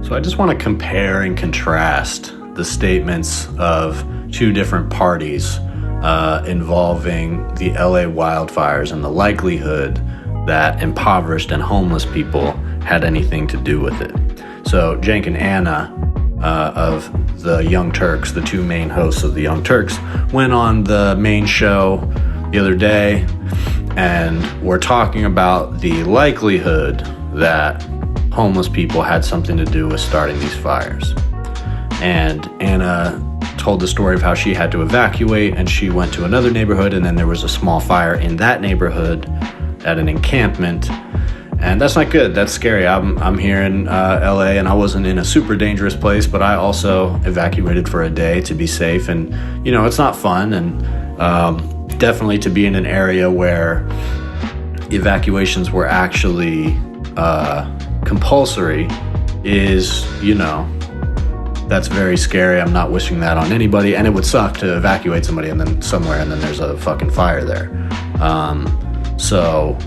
So I just want to compare and contrast the statements of two different parties involving the LA wildfires and the likelihood that impoverished and homeless people had anything to do with it. So Cenk and Anna of the Young Turks, the two main hosts of the Young Turks, went on the main show the other day and were talking about the likelihood that homeless people had something to do with starting these fires. And Anna told the story of how she had to evacuate and she went to another neighborhood, and then there was a small fire in that neighborhood at an encampment. And that's not good. That's scary. I'm here in LA, and I wasn't in a super dangerous place, but I also evacuated for a day to be safe. And, you know, it's not fun. And definitely to be in an area where evacuations were actually compulsory is, you know, that's very scary. I'm not wishing that on anybody. And it would suck to evacuate somebody and then there's a fucking fire there. So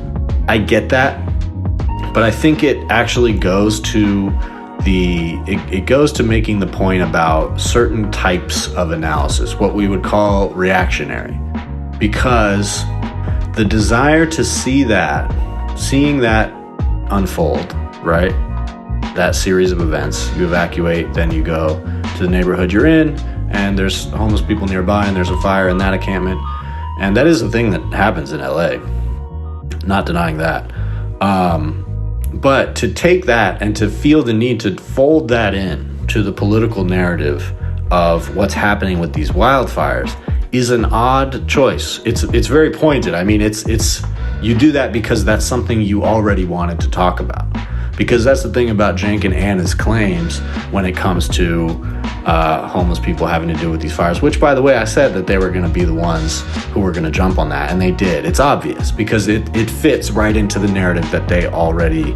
I get that. But I think it actually goes to it goes to making the point about certain types of analysis, what we would call reactionary, because the desire to seeing that unfold, right? That series of events, you evacuate, then you go to the neighborhood you're in, and there's homeless people nearby, and there's a fire in that encampment, and that is a thing that happens in LA. Not denying that. But to take that and to feel the need to fold that in to the political narrative of what's happening with these wildfires is an odd choice. It's very pointed. I mean, it's you do that because that's something you already wanted to talk about. Because that's the thing about Cenk and Anna's claims when it comes to homeless people having to do with these fires, which, by the way, I said that they were going to be the ones who were going to jump on that, and they did. It's obvious because it fits right into the narrative that they already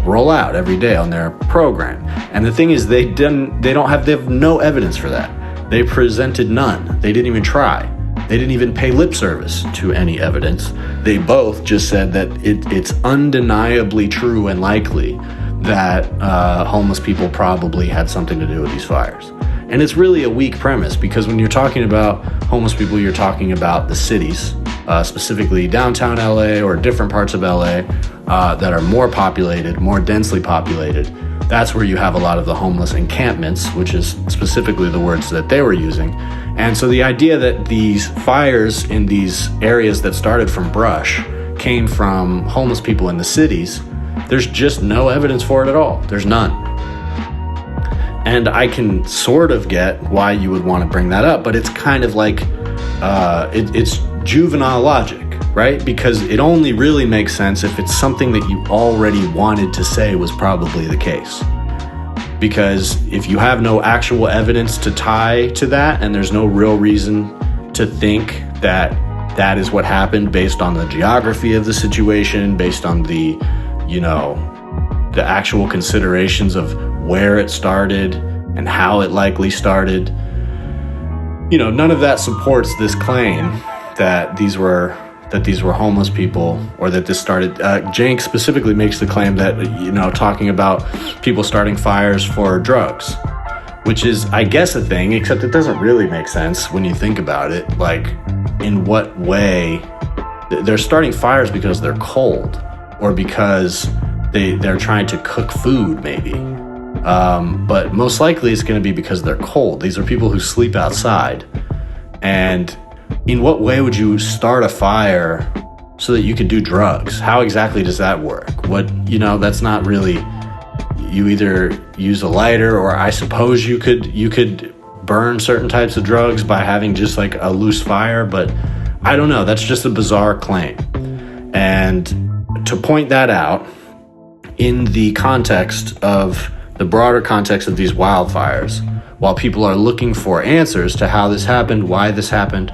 roll out every day on their program. And the thing is, they have no evidence for that. They presented none. They didn't even try. They didn't even pay lip service to any evidence. They both just said that it's undeniably true and likely that homeless people probably had something to do with these fires. And it's really a weak premise because when you're talking about homeless people, you're talking about the cities, specifically downtown LA or different parts of LA that are more populated, more densely populated. That's where you have a lot of the homeless encampments, which is specifically the words that they were using. And so the idea that these fires in these areas that started from brush came from homeless people in the cities, there's just no evidence for it at all. There's none. And I can sort of get why you would want to bring that up, but it's kind of like, it's juvenile logic, right? Because it only really makes sense if it's something that you already wanted to say was probably the case. Because if you have no actual evidence to tie to that, and there's no real reason to think that that is what happened based on the geography of the situation, based on the actual considerations of where it started and how it likely started, none of that supports this claim that these were homeless people, or that this started. Cenk specifically makes the claim that, talking about people starting fires for drugs, which is, I guess, a thing, except it doesn't really make sense when you think about it. Like, in what way? They're starting fires because they're cold, or because they're trying to cook food, maybe. But most likely it's going to be because they're cold. These are people who sleep outside. And in what way would you start a fire so that you could do drugs? How exactly does that work? That's not really, you either use a lighter, or I suppose you could burn certain types of drugs by having just like a loose fire, but I don't know. That's just a bizarre claim. And to point that out in the context of the broader context of these wildfires, while people are looking for answers to how this happened, why this happened,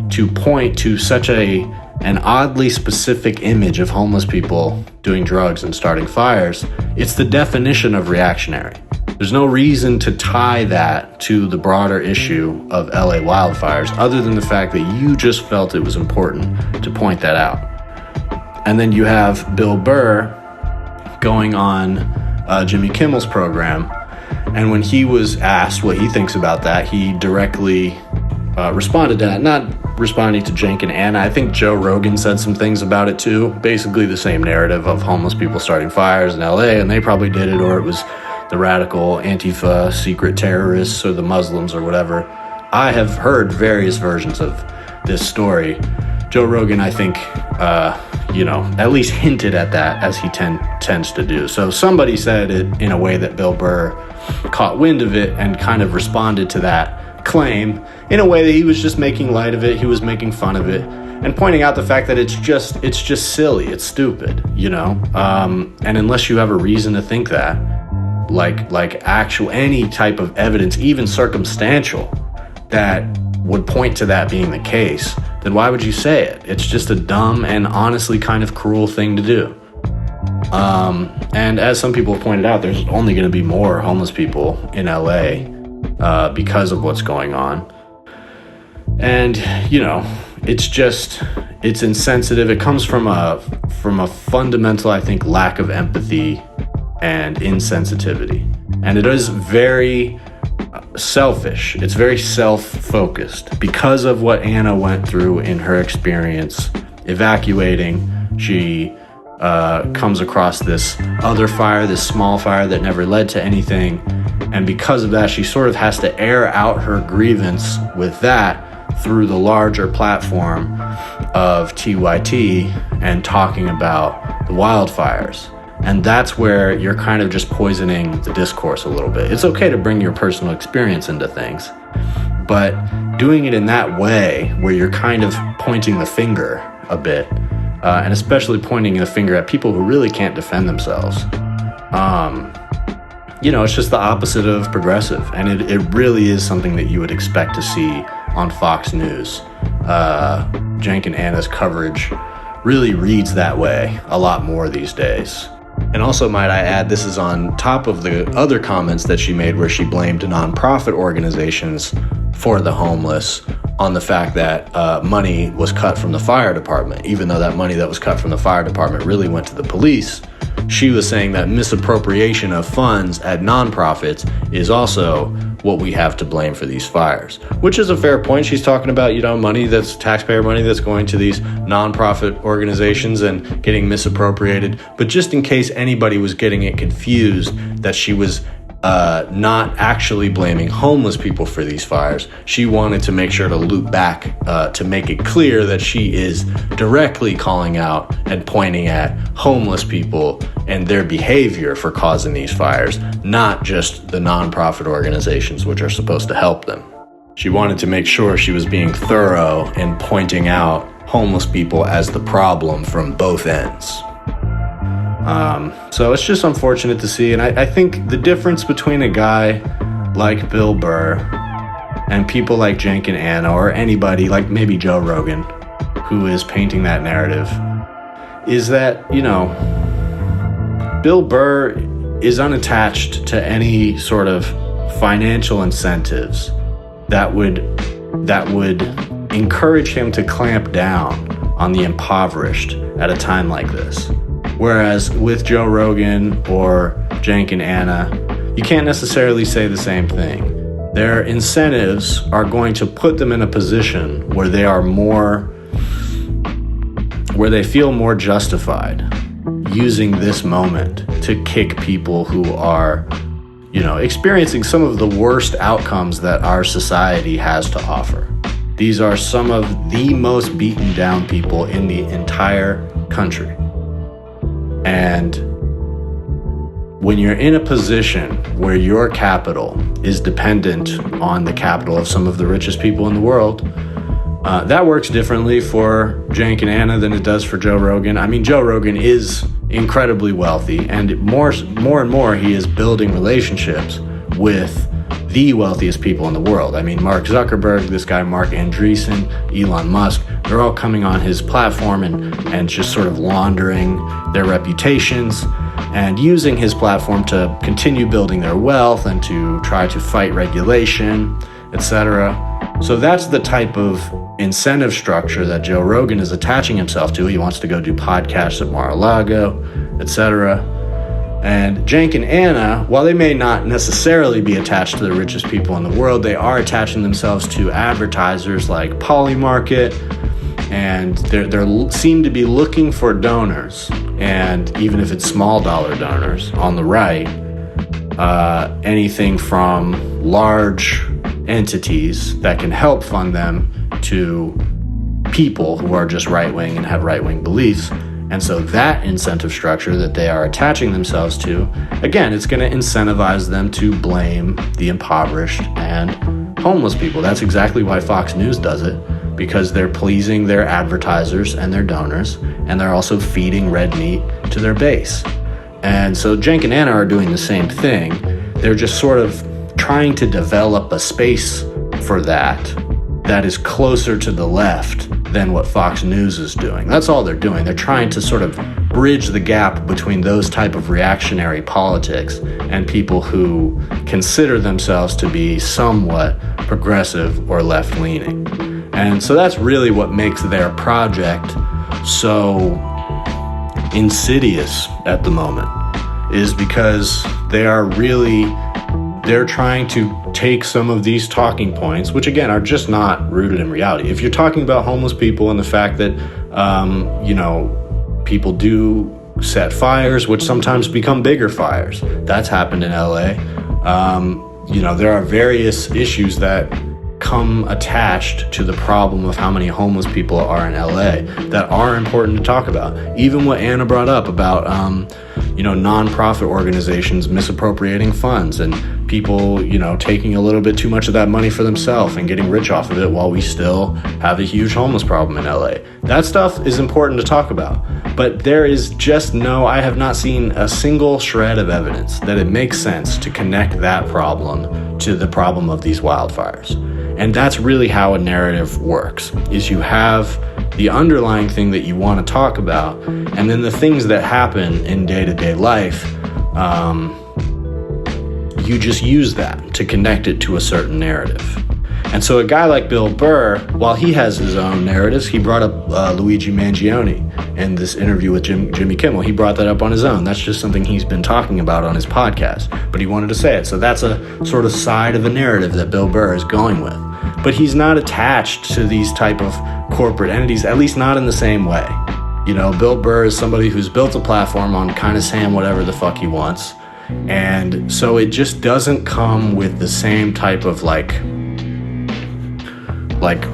to point to such an oddly specific image of homeless people doing drugs and starting fires, it's the definition of reactionary. There's no reason to tie that to the broader issue of LA wildfires, other than the fact that you just felt it was important to point that out. And then you have Bill Burr going on Jimmy Kimmel's program. And when he was asked what he thinks about that, he directly responded to that, not responding to Cenk and Anna. I think Joe Rogan said some things about it too. Basically the same narrative of homeless people starting fires in LA, and they probably did it, or it was the radical Antifa secret terrorists or the Muslims or whatever. I have heard various versions of this story. Joe Rogan, I think, at least hinted at that, as he tends to do. So somebody said it in a way that Bill Burr caught wind of it and kind of responded to that claim in a way that he was just making light of it. He was making fun of it and pointing out the fact that it's just silly. It's stupid, and unless you have a reason to think that, like actual any type of evidence, even circumstantial, that would point to that being the case, then why would you say it? It's just a dumb and honestly kind of cruel thing to do. And as some people have pointed out, there's only going to be more homeless people in LA because of what's going on. And, it's insensitive. It comes from a fundamental, I think, lack of empathy and insensitivity. And it is very selfish. It's very self-focused. Because of what Anna went through in her experience evacuating, she comes across this other fire, this small fire that never led to anything. And because of that, she sort of has to air out her grievance with that through the larger platform of TYT and talking about the wildfires. And that's where you're kind of just poisoning the discourse a little bit. It's okay to bring your personal experience into things, but doing it in that way where you're kind of pointing the finger a bit, and especially pointing the finger at people who really can't defend themselves, it's just the opposite of progressive. And it really is something that you would expect to see on Fox News. Cenk and Anna's coverage really reads that way a lot more these days. And also, might I add, this is on top of the other comments that she made where she blamed nonprofit organizations for the homeless on the fact that money was cut from the fire department, even though that money that was cut from the fire department really went to the police. She was saying that misappropriation of funds at nonprofits is also what we have to blame for these fires, which is a fair point. She's talking about, money that's taxpayer money that's going to these nonprofit organizations and getting misappropriated. But just in case anybody was getting it confused that she was not actually blaming homeless people for these fires, she wanted to make sure to loop back to make it clear that she is directly calling out and pointing at homeless people and their behavior for causing these fires, not just the nonprofit organizations which are supposed to help them. She wanted to make sure she was being thorough in pointing out homeless people as the problem from both ends. So it's just unfortunate to see. And I think the difference between a guy like Bill Burr and people like Cenk and Anna, or anybody like maybe Joe Rogan, who is painting that narrative, is that, Bill Burr is unattached to any sort of financial incentives that would encourage him to clamp down on the impoverished at a time like this. Whereas with Joe Rogan or Cenk and Anna, you can't necessarily say the same thing. Their incentives are going to put them in a position where they feel more justified using this moment to kick people who are, experiencing some of the worst outcomes that our society has to offer. These are some of the most beaten down people in the entire country. And when you're in a position where your capital is dependent on the capital of some of the richest people in the world, that works differently for Cenk and Anna than it does for Joe Rogan. I mean, Joe Rogan is incredibly wealthy, and more and more he is building relationships with the wealthiest people in the world. I mean, Mark Zuckerberg, this guy Mark Andreessen, Elon Musk, they're all coming on his platform and just sort of laundering their reputations and using his platform to continue building their wealth and to try to fight regulation, etc. So that's the type of incentive structure that Joe Rogan is attaching himself to. He wants to go do podcasts at Mar-a-Lago, etc. And Cenk and Anna, while they may not necessarily be attached to the richest people in the world, they are attaching themselves to advertisers like Polymarket, and they seem to be looking for donors. And even if it's small dollar donors on the right, anything from large entities that can help fund them to people who are just right-wing and have right-wing beliefs. And so that incentive structure that they are attaching themselves to, again, it's going to incentivize them to blame the impoverished and homeless people. That's exactly why Fox News does it, because they're pleasing their advertisers and their donors, and they're also feeding red meat to their base. And so Cenk and Anna are doing the same thing. They're just sort of trying to develop a space for that is closer to the left than what Fox News is doing. That's all they're doing. They're trying to sort of bridge the gap between those type of reactionary politics and people who consider themselves to be somewhat progressive or left-leaning. And so that's really what makes their project so insidious at the moment, is because they're trying to take some of these talking points, which again are just not rooted in reality. If you're talking about homeless people and the fact that, people do set fires, which sometimes become bigger fires, that's happened in LA. There are various issues that come attached to the problem of how many homeless people are in LA that are important to talk about. Even what Anna brought up about, nonprofit organizations misappropriating funds and people, taking a little bit too much of that money for themselves and getting rich off of it while we still have a huge homeless problem in LA. That stuff is important to talk about. But there is just I have not seen a single shred of evidence that it makes sense to connect that problem to the problem of these wildfires. And that's really how a narrative works, is you have the underlying thing that you want to talk about, and then the things that happen in day-to-day life, you just use that to connect it to a certain narrative. And so a guy like Bill Burr, while he has his own narratives, he brought up Luigi Mangione in this interview with Jimmy Kimmel. He brought that up on his own. That's just something he's been talking about on his podcast, but he wanted to say it. So that's a sort of side of a narrative that Bill Burr is going with. But he's not attached to these type of corporate entities, at least not in the same way. Bill Burr is somebody who's built a platform on kind of saying whatever the fuck he wants. And so it just doesn't come with the same type of like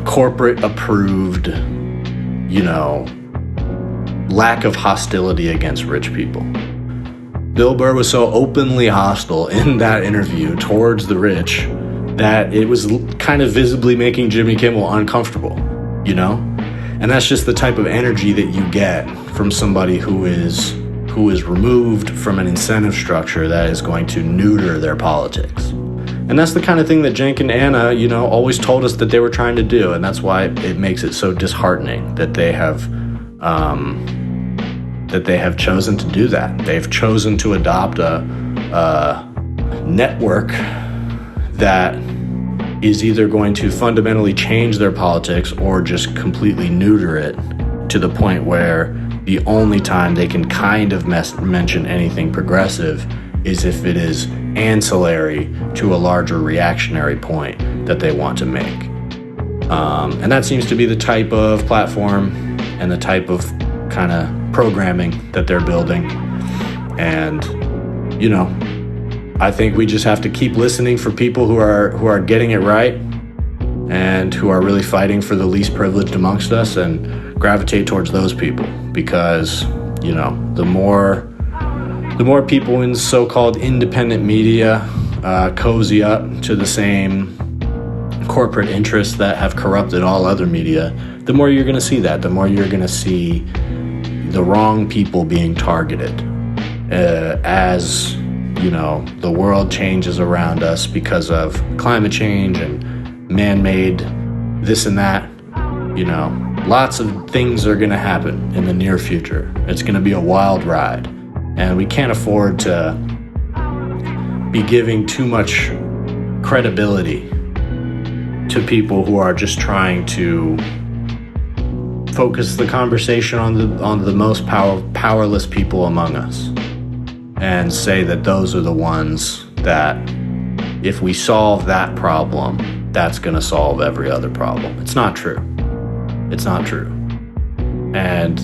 corporate approved, lack of hostility against rich people. Bill Burr was so openly hostile in that interview towards the rich that it was kind of visibly making Jimmy Kimmel uncomfortable, And that's just the type of energy that you get from somebody who is removed from an incentive structure that is going to neuter their politics. And that's the kind of thing that Cenk and Anna, always told us that they were trying to do. And that's why it makes it so disheartening that they have chosen to do that. They've chosen to adopt a network that is either going to fundamentally change their politics or just completely neuter it to the point where the only time they can kind of mention anything progressive is if it is ancillary to a larger reactionary point that they want to make. And that seems to be the type of platform and the type of kind of programming that they're building. And, I think we just have to keep listening for people who are getting it right and who are really fighting for the least privileged amongst us, and gravitate towards those people, because, the more people in so-called independent media cozy up to the same corporate interests that have corrupted all other media, the more you're going to see that, the more you're going to see the wrong people being targeted as the world changes around us because of climate change and man-made this and that. Lots of things are going to happen in the near future. It's going to be a wild ride, and we can't afford to be giving too much credibility to people who are just trying to focus the conversation on the most powerless people among us. and say that those are the ones that, if we solve that problem, that's going to solve every other problem. It's not true. It's not true. And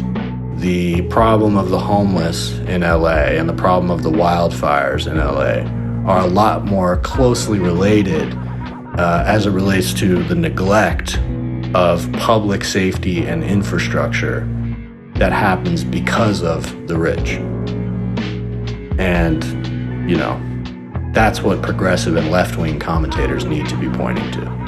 the problem of the homeless in LA and the problem of the wildfires in LA are a lot more closely related as it relates to the neglect of public safety and infrastructure that happens because of the rich. And, you know, that's what progressive and left-wing commentators need to be pointing to.